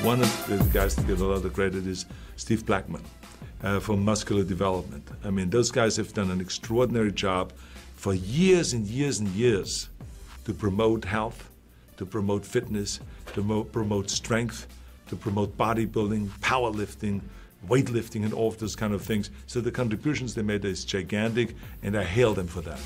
One of the guys that get a lot of credit is Steve Blackman from Muscular Development. I mean, those guys have done an extraordinary job for years and years and years to promote health, to promote fitness, to promote strength, to promote bodybuilding, powerlifting, weightlifting, and all of those kind of things. So the contributions they made is gigantic, and I hail them for that.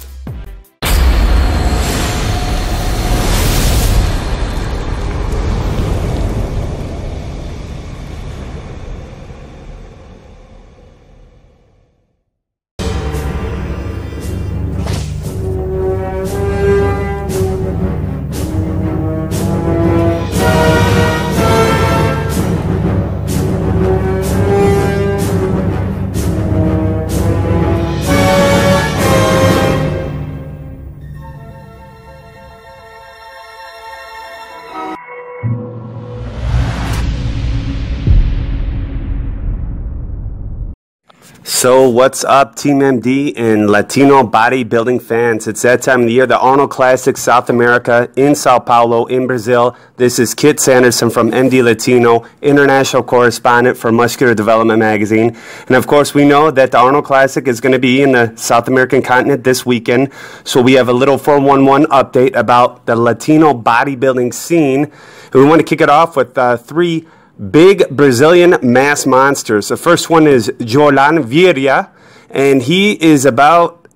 So what's up, Team MD and Latino bodybuilding fans? It's that time of the year, the Arnold Classic South America in Sao Paulo in Brazil. This is Kit Sanderson from MD Latino, international correspondent for Muscular Development magazine. And of course, we know that the Arnold Classic is going to be in the South American continent this weekend. So we have a little 411 update about the Latino bodybuilding scene. And we want to kick it off with three big Brazilian mass monsters. The first one is Jolan Vieira, and he is about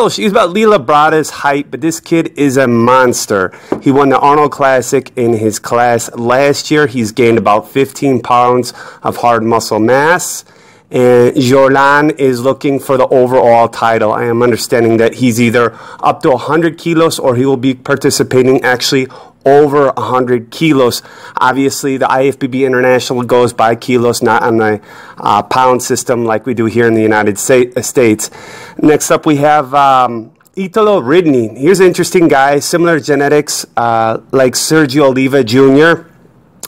she's about Lila Brada's height, but this kid is a monster. He won the Arnold Classic in his class last year. He's gained about 15 pounds of hard muscle mass. And Jolan is looking for the overall title. I am understanding that he's either up to 100 kilos or he will be participating actually over 100 kilos. Obviously, the IFBB International goes by kilos, not on the pound system like we do here in the United States. Next up, we have Italo Ridney. Here's an interesting guy, similar genetics like Sergio Oliva Jr.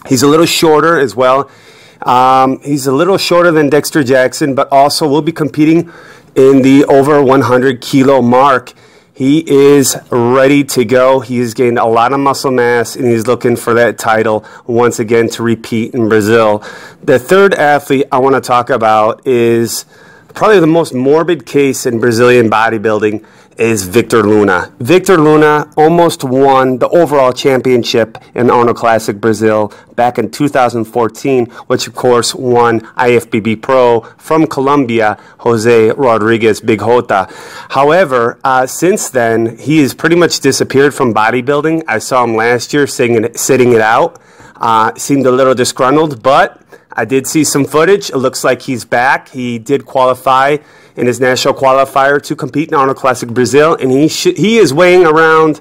He's a little shorter as well. He's a little shorter than Dexter Jackson, but also will be competing in the over 100 kilo mark. He is ready to go. He has gained a lot of muscle mass, and he's looking for that title once again to repeat in Brazil. The third athlete I want to talk about is probably the most morbid case in Brazilian bodybuilding is Victor Luna. Victor Luna almost won the overall championship in Arnold Classic Brazil back in 2014, which of course won IFBB Pro from Colombia, Jose Rodriguez Big Jota. However, since then, he has pretty much disappeared from bodybuilding. I saw him last year sitting it out. Seemed a little disgruntled, but I did see some footage. It looks like he's back. He did qualify in his national qualifier to compete in Arnold Classic Brazil, and he is weighing around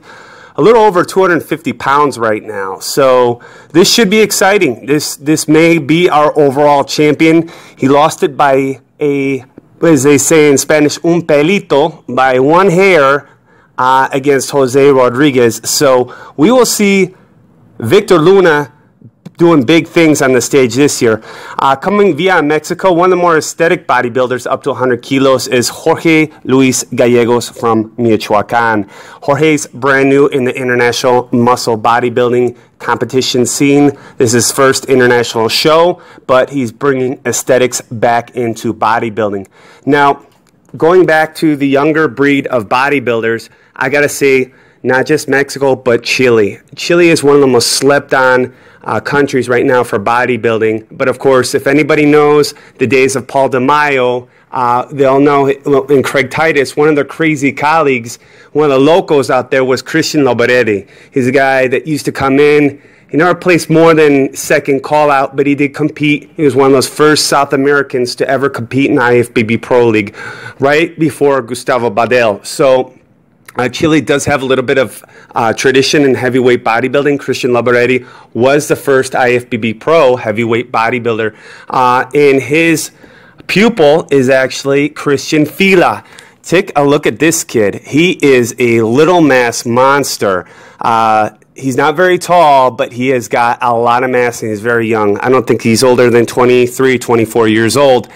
a little over 250 pounds right now. So this should be exciting. This may be our overall champion. He lost it by as they say in Spanish, un pelito, by one hair against Jose Rodriguez. So we will see Victor Luna doing big things on the stage this year. Coming via Mexico, one of the more aesthetic bodybuilders up to 100 kilos is Jorge Luis Gallegos from Michoacan. Jorge's brand new in the international muscle bodybuilding competition scene. This is his first international show, but he's bringing aesthetics back into bodybuilding. Now, going back to the younger breed of bodybuilders, I gotta say, not just Mexico, but Chile. Chile is one of the most slept on countries right now for bodybuilding. But of course, if anybody knows the days of Paul DeMaio, they'll know in Craig Titus, one of their crazy colleagues, one of the locals out there was Christian Lobaretti. He's a guy that used to come in. He never placed more than second call out, but he did compete. He was one of those first South Americans to ever compete in IFBB Pro League, right before Gustavo Badel. So Chile does have a little bit of tradition in heavyweight bodybuilding. Christian Lobaretti was the first IFBB Pro heavyweight bodybuilder. And his pupil is actually Christian Fila. Take a look at this kid. He is a little mass monster. He's not very tall, but he has got a lot of mass and he's very young. I don't think he's older than 23, 24 years old.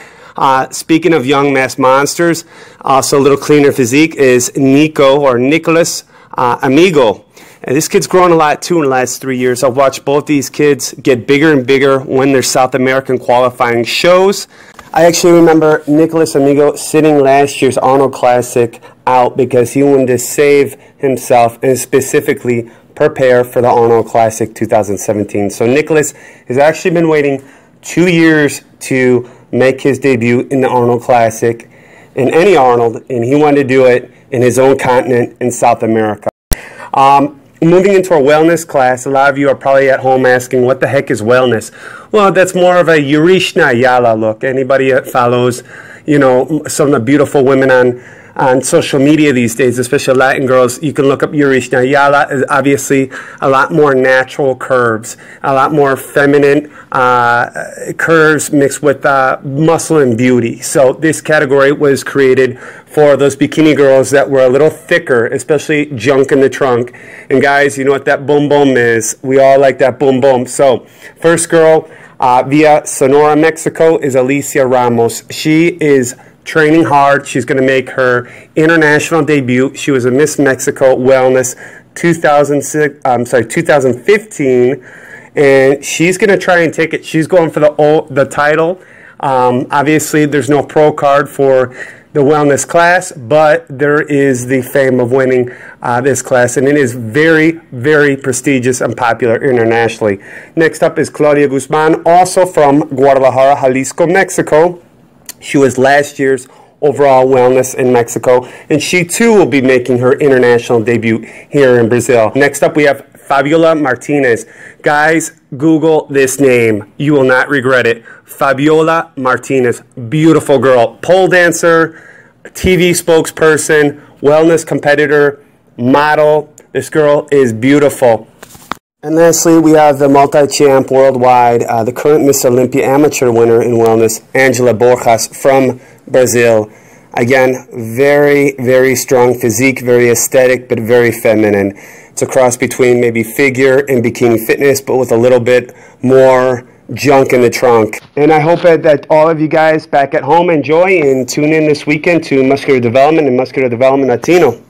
Speaking of young mass monsters, also a little cleaner physique is Nicolas Amigo. And this kid's grown a lot too in the last 3 years. I've watched both these kids get bigger and bigger win their South American qualifying shows. I actually remember Nicholas Amigo sitting last year's Arnold Classic out because he wanted to save himself and specifically prepare for the Arnold Classic 2017. So Nicholas has actually been waiting 2 years to make his debut in the Arnold Classic, in any Arnold, and he wanted to do it in his own continent in South America. Moving into our wellness class, a lot of you are probably at home asking, what the heck is wellness? Well, that's more of a Yurishna Ayala look. Anybody that follows, you know, some of the beautiful women on social media these days, especially Latin girls, you can look up Yurishna Ayala. Is obviously a lot more natural curves, a lot more feminine curves mixed with muscle and beauty. So this category was created for those bikini girls that were a little thicker, especially junk in the trunk. And guys, you know what that boom boom is. We all like that boom boom. So first girl via Sonora, Mexico is Alicia Ramos. She is training hard. She's going to make her international debut. She was a Miss Mexico Wellness 2015, and she's going to try and take it. She's going for the title. Obviously, there's no pro card for the wellness class, but there is the fame of winning this class, and it is very, very prestigious and popular internationally. Next up is Claudia Guzman, also from Guadalajara, Jalisco, Mexico. She was last year's overall wellness in Mexico, and she too will be making her international debut here in Brazil. Next up, we have Fabiola Martinez. Guys, Google this name. You will not regret it. Fabiola Martinez. Beautiful girl. Pole dancer, TV spokesperson, wellness competitor, model. This girl is beautiful. And lastly, we have the multi-champ worldwide, the current Miss Olympia amateur winner in wellness, Angela Borjas from Brazil. Again, very, very strong physique, very aesthetic, but very feminine. It's a cross between maybe figure and bikini fitness, but with a little bit more junk in the trunk. And I hope that all of you guys back at home enjoy and tune in this weekend to Muscular Development and Muscular Development Latino.